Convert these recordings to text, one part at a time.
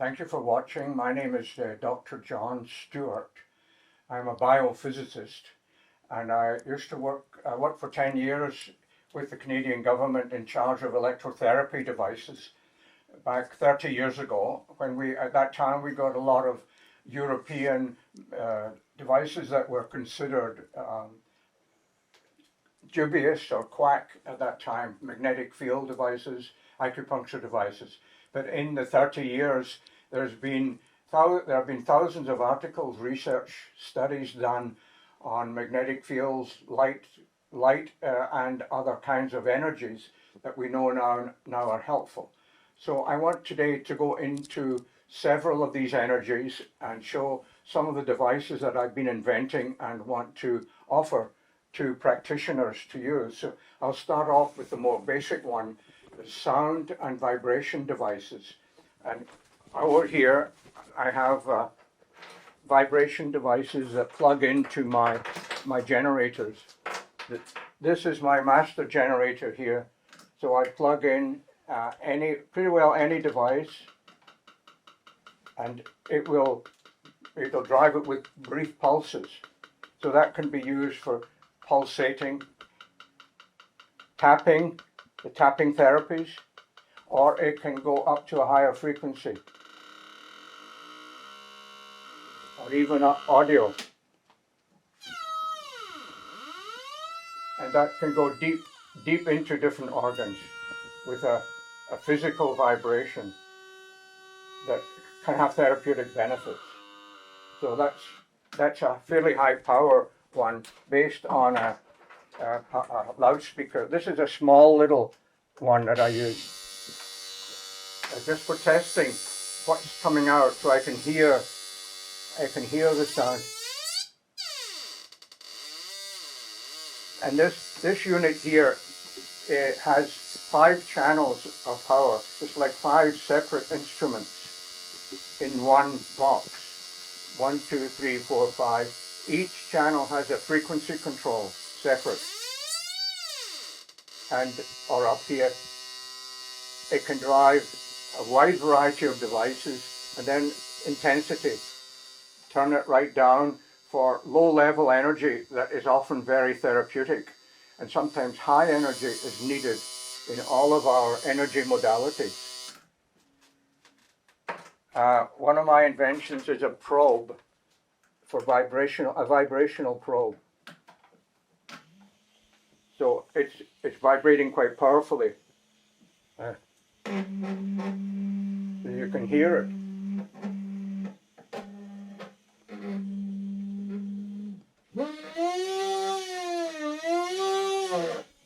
Thank you for watching. My name is Dr. John Stewart. I'm a biophysicist, and I used to work for 10 years with the Canadian government in charge of electrotherapy devices back 30 years ago, when at that time we got a lot of European devices that were considered dubious or quack at that time, magnetic field devices, acupuncture devices. But in the 30 years, there have been thousands of articles, research studies done on magnetic fields, light, and other kinds of energies that we know now are helpful. So I want today to go into several of these energies and show some of the devices that I've been inventing and want to offer to practitioners to use. So I'll start off with the more basic one, the sound and vibration devices. And over here I have vibration devices that plug into my generators. This is my master generator here. So I plug in pretty well any device, and it'll drive it with brief pulses. So that can be used for pulsating, tapping, the tapping therapies, or it can go up to a higher frequency, or even audio. And that can go deep into different organs with a physical vibration that can have therapeutic benefits. So that's a fairly high power one based on a loudspeaker. This is a small little one that I use just for testing what's coming out, so I can hear the sound. And this unit here, it has 5 channels of power. It's like 5 separate instruments in one box. 1, 2, 3, 4, 5. Each channel has a frequency control separate. Or up here, it can drive a wide variety of devices, and then intensity. Turn it right down for low-level energy that is often very therapeutic, and sometimes high energy is needed in all of our energy modalities. One of my inventions is a probe for a vibrational probe. So it's vibrating quite powerfully. So you can hear it.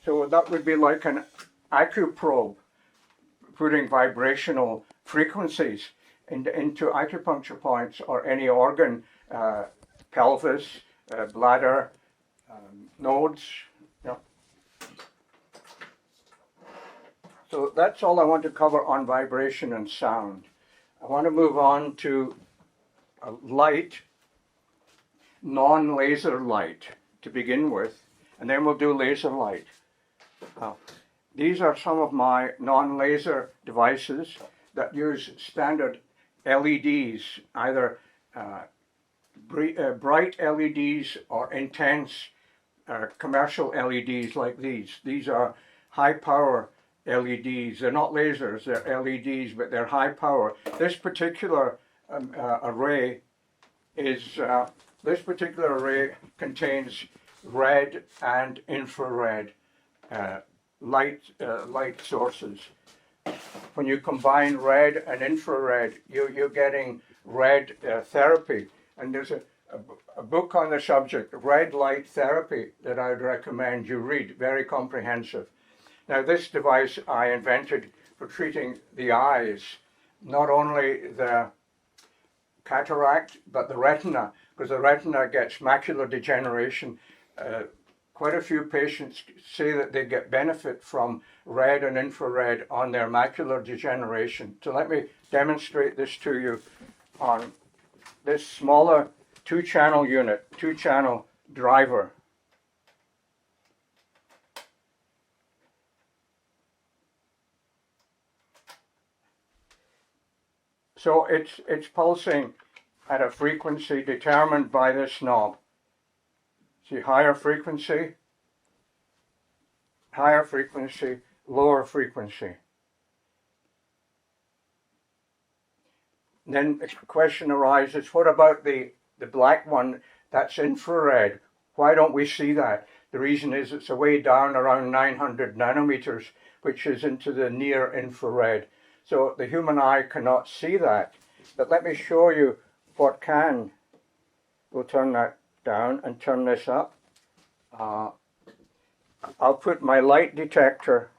So that would be like an acuprobe, putting vibrational frequencies into acupuncture points or any organ, pelvis, bladder, nodes. Yeah. So that's all I want to cover on vibration and sound. I want to move on to light, non-laser light to begin with, and then we'll do laser light. These are some of my non-laser devices that use standard LEDs, either bright LEDs or intense commercial LEDs like these. These are high power LEDs. They're not lasers, they're LEDs, but they're high power. This particular array contains red and infrared light sources. When you combine red and infrared, you're getting red therapy. And there's a book on the subject, Red Light Therapy, that I'd recommend you read, very comprehensive. Now, this device I invented for treating the eyes, not only the cataract, but the retina, because the retina gets macular degeneration. Quite a few patients say that they get benefit from red and infrared on their macular degeneration. So let me demonstrate this to you on this smaller 2-channel unit, 2-channel driver. So it's pulsing at a frequency determined by this knob. See, higher frequency, lower frequency. Then the question arises, what about the black one that's infrared? Why don't we see that? The reason is it's way down around 900 nanometers, which is into the near infrared. So the human eye cannot see that. But let me show you what can. We'll turn that down and turn this up. I'll put my light detector.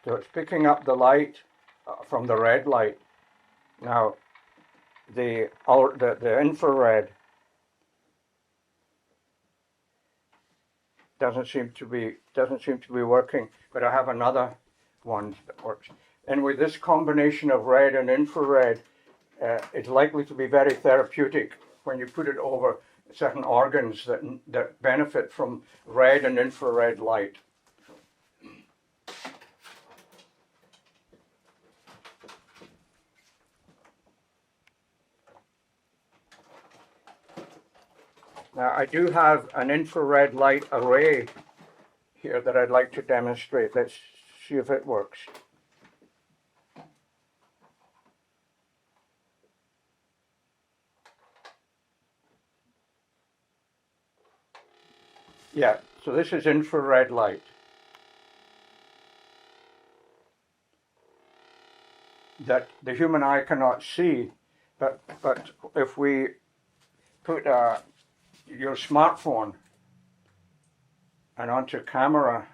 So it's picking up the light from the red light. Now, the infrared doesn't seem to be working, but I have another one that works. And with this combination of red and infrared, it's likely to be very therapeutic when you put it over certain organs that benefit from red and infrared light. Now I do have an infrared light array here that I'd like to demonstrate. Let's see if it works. Yeah, so this is infrared light. That the human eye cannot see, but if we put your smartphone and onto camera,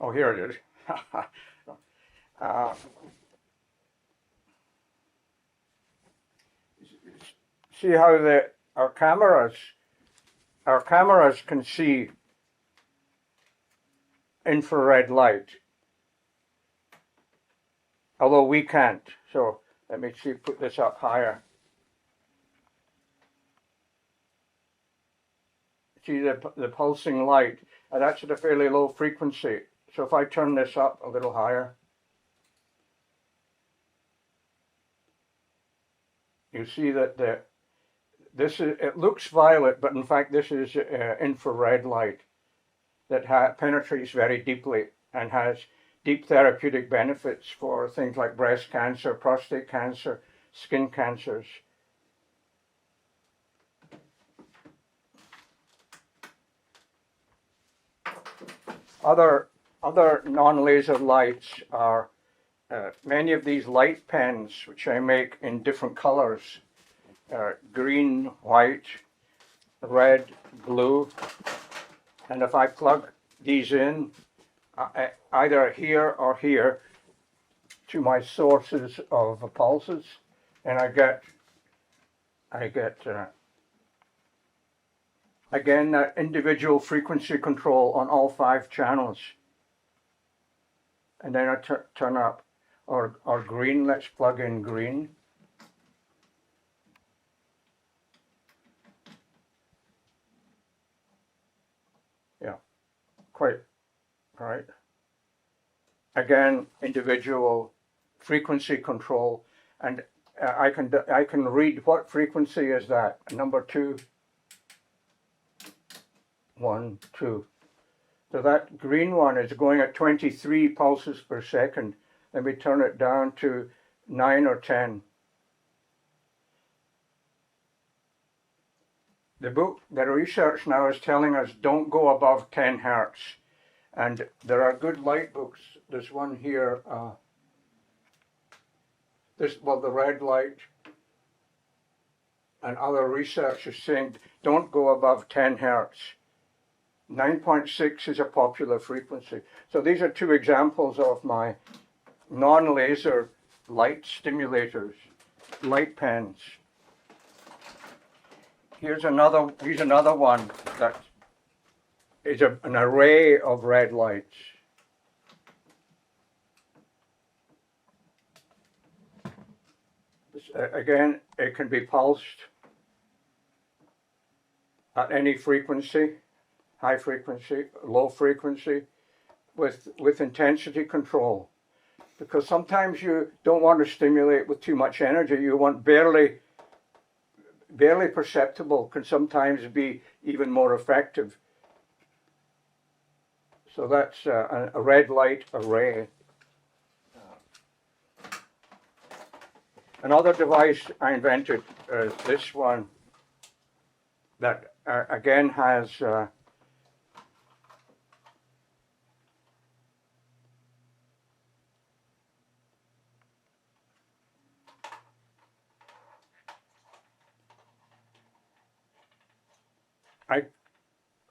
oh, here it is. See how our cameras can see infrared light, although we can't. So let me see, put this up higher. See the pulsing light, and that's at a fairly low frequency. So if I turn this up a little higher, you see that it looks violet, but in fact this is infrared light that penetrates very deeply and has deep therapeutic benefits for things like breast cancer, prostate cancer, skin cancers. Other non-laser lights are many of these light pens, which I make in different colors, green, white, red, blue. And if I plug these in, either here or here, to my sources of pulses, and I get again that individual frequency control on all 5 channels. And then I turn up or green. Let's plug in green. Yeah, quite right. Again, individual frequency control, and I can read what frequency is that. Number 2, 1, 2. So that green one is going at 23 pulses per second. Let me turn it down to 9 or 10. The research now is telling us don't go above 10 hertz. And there are good light books. There's one here, the red light, and other research is saying don't go above 10 hertz. 9.6 is a popular frequency. So these are 2 examples of my non-laser light stimulators, light pens. Here's another one that is an array of red lights. Again, it can be pulsed at any frequency, high frequency, low frequency, with intensity control. Because sometimes you don't want to stimulate with too much energy. You want barely perceptible, can sometimes be even more effective. So that's a red light array. Another device I invented is this one that again has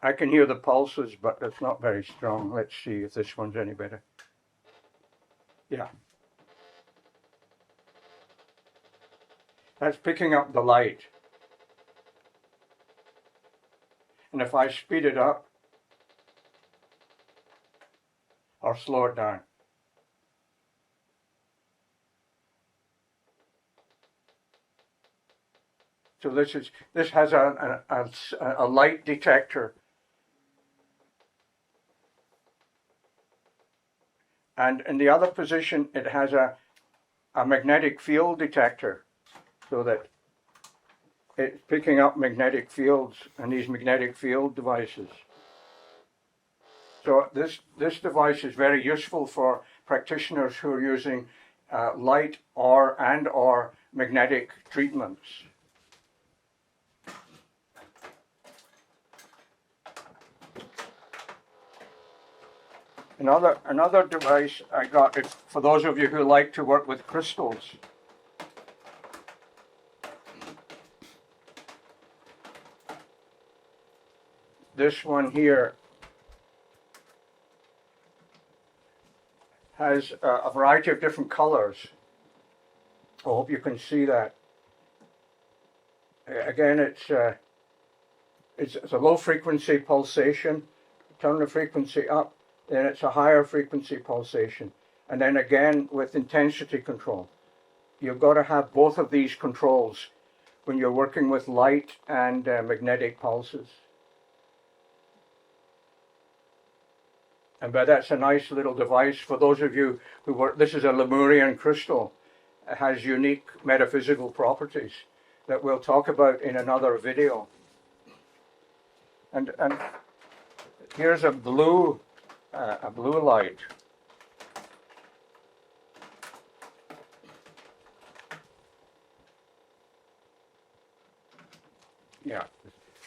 I can hear the pulses, but it's not very strong. Let's see if this one's any better. Yeah. That's picking up the light. And if I speed it up or slow it down. So this has a light detector. And in the other position, it has a magnetic field detector, so that it's picking up magnetic fields and these magnetic field devices. So this device is very useful for practitioners who are using light or magnetic treatments. Another device I got is for those of you who like to work with crystals. This one here has a variety of different colors. I hope you can see that. Again, it's a low frequency pulsation. Turn the frequency up, then it's a higher frequency pulsation. And then again with intensity control. You've got to have both of these controls when you're working with light and magnetic pulses. But that's a nice little device for those of you who work. This is a Lemurian crystal. It has unique metaphysical properties that we'll talk about in another video. And here's a blue light. Yeah.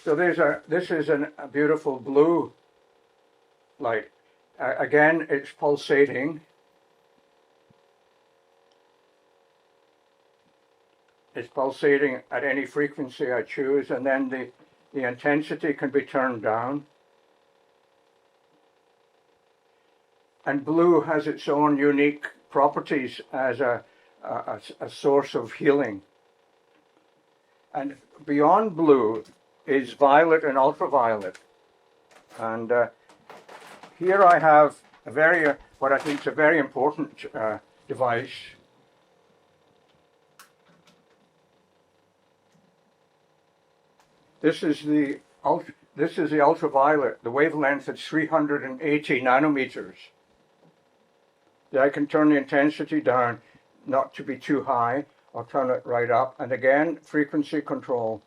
So this is a beautiful blue light. Again, it's pulsating. It's pulsating at any frequency I choose, and then the intensity can be turned down. And blue has its own unique properties as a source of healing. And beyond blue is violet and ultraviolet. And here I have what I think is a very important device. This is the ultraviolet. The wavelength is 380 nanometers. I can turn the intensity down, not to be too high, or turn it right up. And again, frequency control.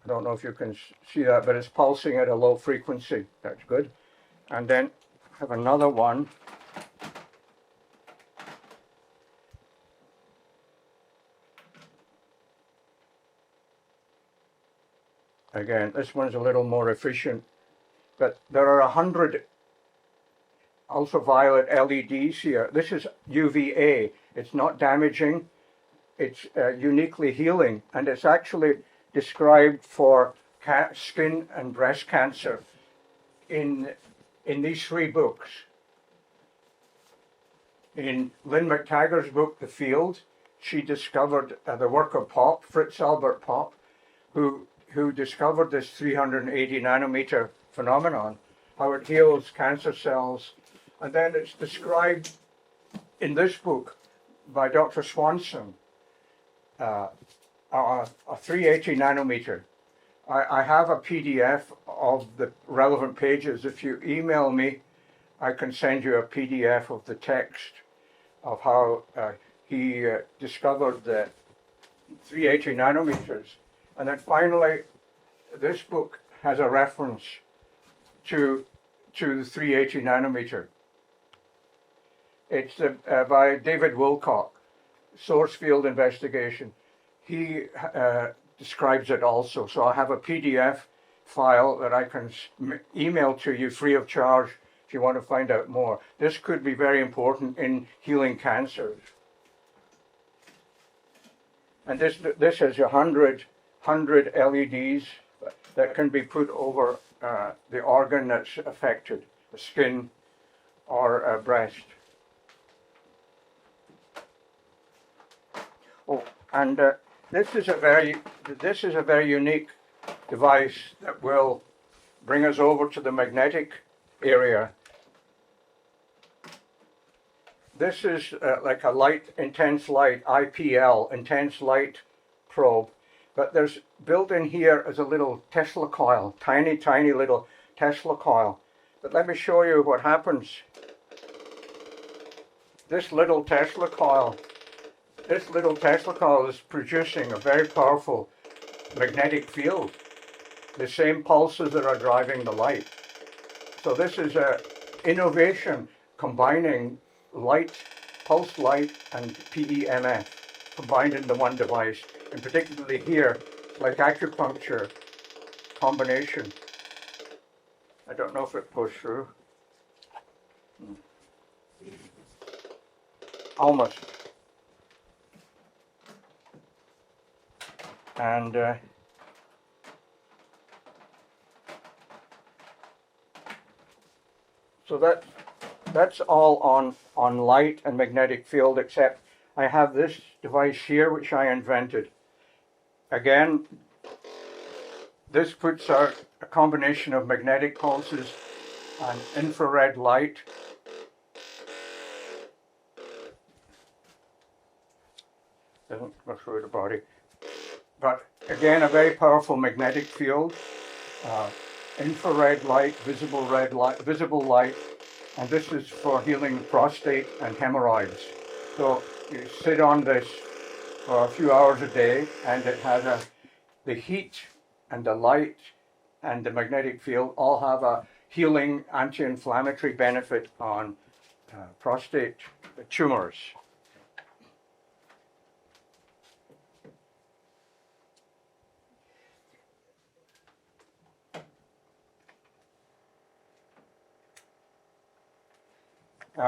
I don't know if you can see that, but it's pulsing at a low frequency. That's good. And then I have another one. Again, this one's a little more efficient, but there are 100 ultraviolet LEDs here. This is UVA. It's not damaging. It's uniquely healing, and it's actually described for skin and breast cancer in these 3 books. In Lynn McTaggart's book, The Field, she discovered the work of Popp, Fritz Albert Popp, who discovered this 380 nanometer phenomenon, how it heals cancer cells And then it's described in this book by Dr. Swanson, a 380 nanometer. I have a PDF of the relevant pages. If you email me, I can send you a PDF of the text of how he discovered the 380 nanometers. And then finally, this book has a reference to the 380 nanometer. It's by David Wilcock, Source Field Investigation. He describes it also. So I have a PDF file that I can email to you free of charge if you want to find out more. This could be very important in healing cancers. And this is 100 LEDs that can be put over the organ that's affected, the skin or breast. Oh, and this is a very unique device that will bring us over to the magnetic area. This is like a intense light, IPL, intense light probe. But there's built in here as a little Tesla coil, tiny little Tesla coil. But let me show you what happens. This little Tesla coil is producing a very powerful magnetic field, the same pulses that are driving the light. So this is an innovation combining light, pulsed light, and PEMF combined into one device. And particularly here, like acupuncture combination. I don't know if it goes through. Almost. And so that's all on light and magnetic field, except I have this device here which I invented. Again, this puts out a combination of magnetic pulses and infrared light. Doesn't go through the body. But again, a very powerful magnetic field, infrared light, visible light, and this is for healing prostate and hemorrhoids. So you sit on this for a few hours a day, and it has the heat and the light and the magnetic field all have a healing anti-inflammatory benefit on prostate tumors.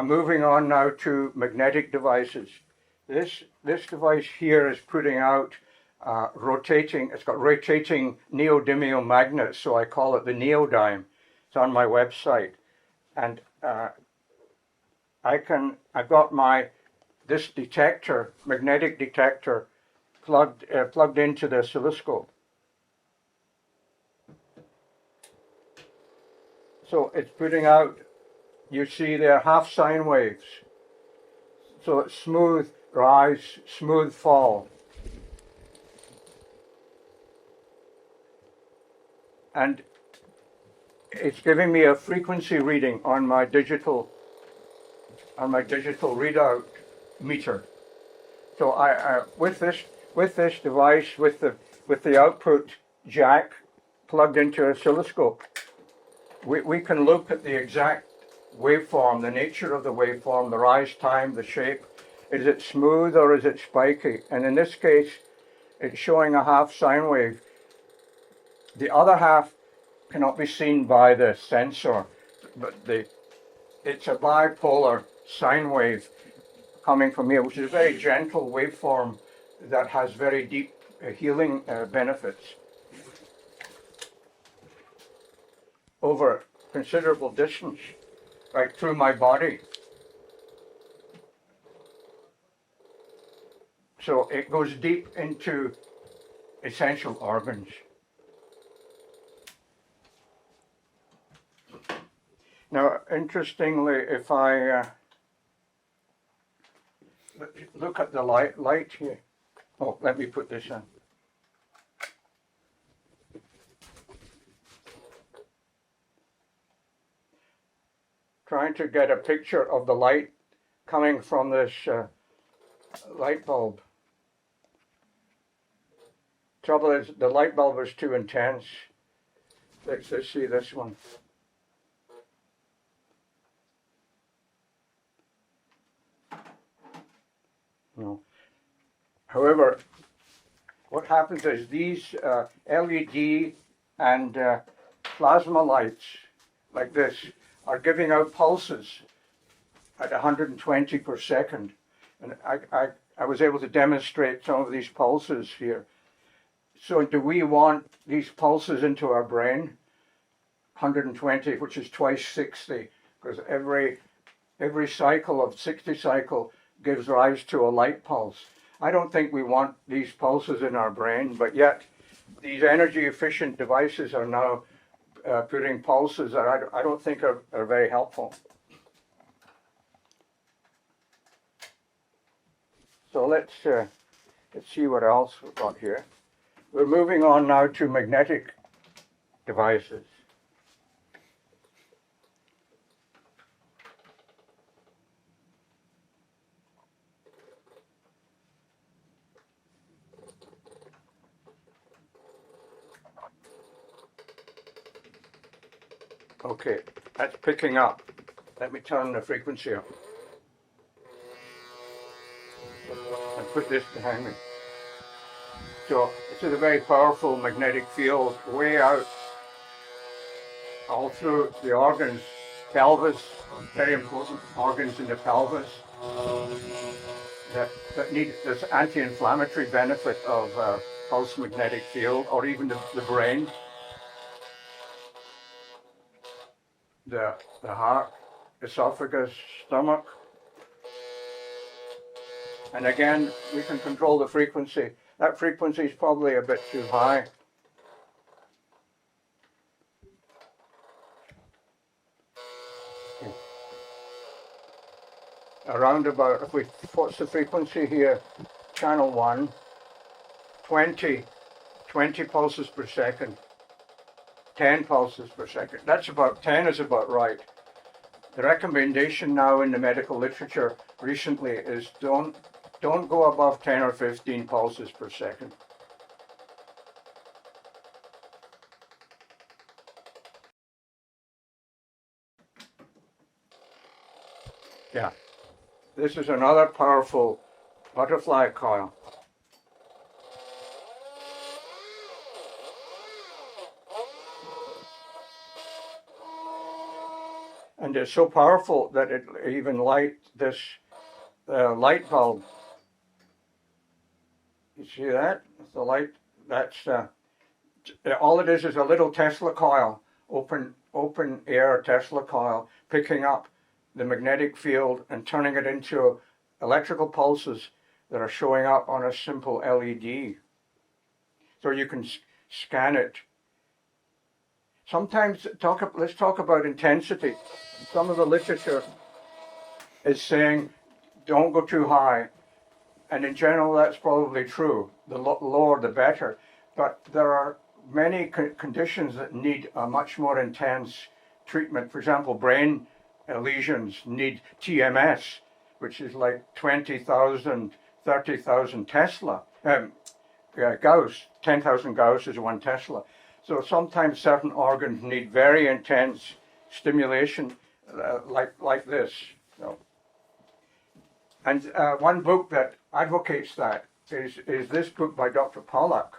Moving on now to magnetic devices. This device here is putting out it's got rotating neodymium magnets, so I call it the Neodyme. It's on my website. And I've got this detector, magnetic detector, plugged into the oscilloscope. So it's putting out, you see there, half sine waves. So it's smooth rise, smooth fall. And it's giving me a frequency reading on my digital readout meter. So I with this device, with the output jack plugged into an oscilloscope, we can look at the exact waveform, the nature of the waveform, the rise time, the shape. Is it smooth or is it spiky? And in this case, it's showing a half sine wave. The other half cannot be seen by the sensor, but it's a bipolar sine wave coming from here, which is a very gentle waveform that has very deep healing benefits over considerable distance, right through my body. So it goes deep into essential organs. Now, interestingly, if I look at the light here. Oh, let me put this in. Trying to get a picture of the light coming from this light bulb. Trouble is, the light bulb is too intense. Let's see this one. No. However, what happens is these LED and plasma lights like this are giving out pulses at 120 per second. And I was able to demonstrate some of these pulses here. So do we want these pulses into our brain? 120, which is twice 60, because every cycle of 60 cycle gives rise to a light pulse. I don't think we want these pulses in our brain, but yet these energy efficient devices are now putting pulses that I don't think are very helpful. So let's see what else we've got here. We're moving on now to magnetic devices. Okay, that's picking up. Let me turn the frequency up. And put this behind me. So this is a very powerful magnetic field way out all through the organs, pelvis, very important organs in the pelvis that need this anti-inflammatory benefit of pulse magnetic field, or even the brain, the heart, esophagus, stomach. And again, we can control the frequency. That frequency is probably a bit too high. Around about, what's the frequency here? Channel 1, 20 pulses per second, 10 pulses per second. That's about, 10 is about right. The recommendation now in the medical literature recently is don't go above 10 or 15 pulses per second. Yeah, this is another powerful butterfly coil. And it's so powerful that it even lights this light bulb. You see that? The light, that's, all it is a little Tesla coil, open air Tesla coil, picking up the magnetic field and turning it into electrical pulses that are showing up on a simple LED. So you can scan it. Sometimes, let's talk about intensity. Some of the literature is saying don't go too high. And in general, that's probably true. The lower, the better. But there are many conditions that need a much more intense treatment. For example, brain lesions need TMS, which is like 20,000, 30,000 Tesla. Gauss, 10,000 Gauss is 1 Tesla. So sometimes certain organs need very intense stimulation, like this. So. And one book that advocates that is this book by Dr. Pollack,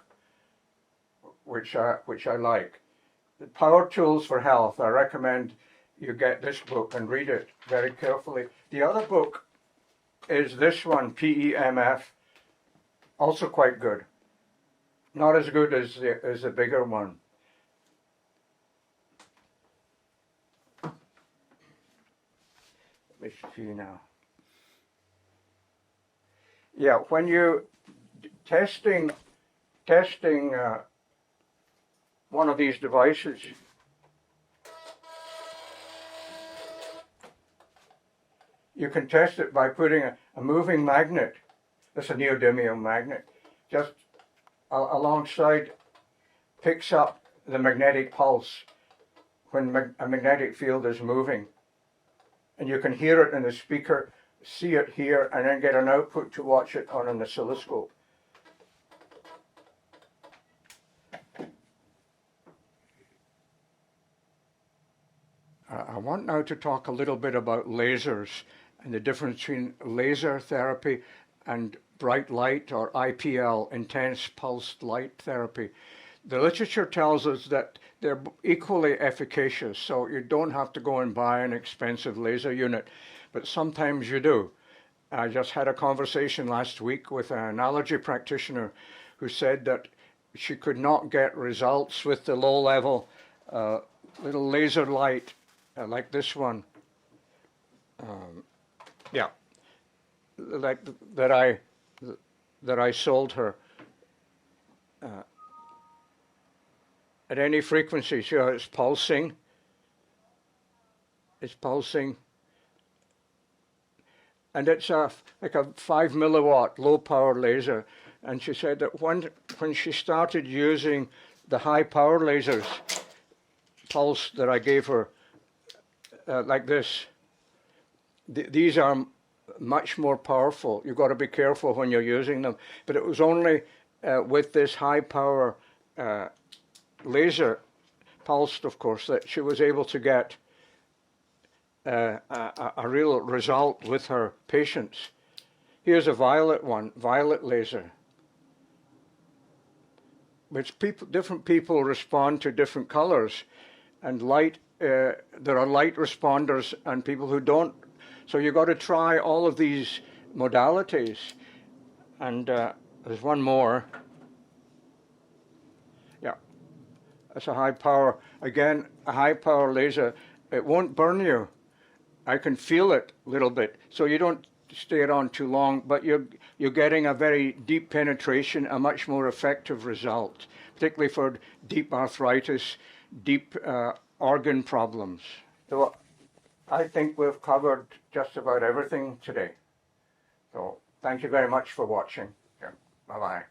which I like. The Power Tools for Health. I recommend you get this book and read it very carefully. The other book is this one, PEMF, also quite good. Not as good as the bigger one. Let me see now. Yeah, when you testing one of these devices, You can test it by putting a moving magnet, that's a neodymium magnet, just alongside, picks up the magnetic pulse when a magnetic field is moving. And you can hear it in the speaker, see it here, and then get an output to watch it on an oscilloscope. I want now to talk a little bit about lasers and the difference between laser therapy and bright light, or IPL, intense pulsed light therapy. The literature tells us that they're equally efficacious, so you don't have to go and buy an expensive laser unit, but sometimes you do. I just had a conversation last week with an allergy practitioner who said that she could not get results with the low-level little laser light like this one. Yeah, like that I sold her. At any frequency, see how it's pulsing? It's pulsing. And it's like a 5 milliwatt low power laser. And she said that when she started using the high power lasers, pulse that I gave her, like this, these are much more powerful. You've got to be careful when you're using them. But it was only with this high power laser, pulsed of course, that she was able to get a real result with her patients. Here's a violet one, violet laser, which different people respond to different colors, and light. There are light responders and people who don't. So you've got to try all of these modalities. And there's one more. Yeah, that's a high power. Again, a high power laser. It won't burn you. I can feel it a little bit. So you don't stay it on too long, but you're getting a very deep penetration, a much more effective result, particularly for deep arthritis, deep organ problems. So I think we've covered just about everything today. So thank you very much for watching. Yeah. Bye-bye.